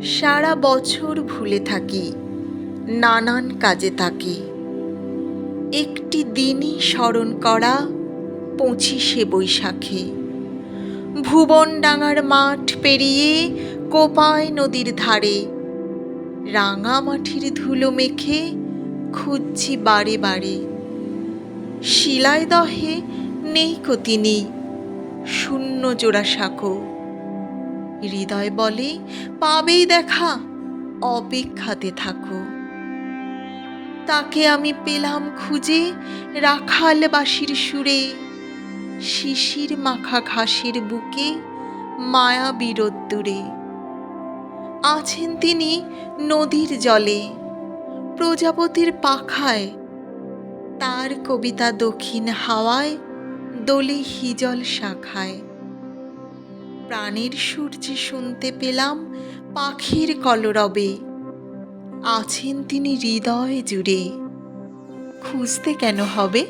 সারা বছর ভুলে থাকি, নানান কাজে থাকি। একটি দিনই স্মরণ করা ২৫শে বৈশাখে। ভুবনডাঙার মাঠ পেরিয়ে কোপাই নদীর ধারে, রাঙা মাটির ধুলো মেখে খুঁজছি বারে বারে। শিলাইদহে নেইকো তিনি, শূন্য জোড়াসাঁকো। হৃদয় বলে পাবেই দেখা, অপেক্ষাতে থাকো। তাকে আমি পেলাম খুঁজে রাখাল বাঁশির সুরে, শিশির মাখা ঘাসের বুকে মায়াবী রোদ্দুরে। আছেন তিনি নদীর জলে, প্রজাপতির পাখায়, তার কবিতা দক্ষিণ হাওয়ায় দোলে হিজল শাখায়। প্রাণের সুর যে শুনতে পেলাম পাখির কলরবে, আছেন তিনি হৃদয় জুড়ে, খুঁজতে কেন হবে?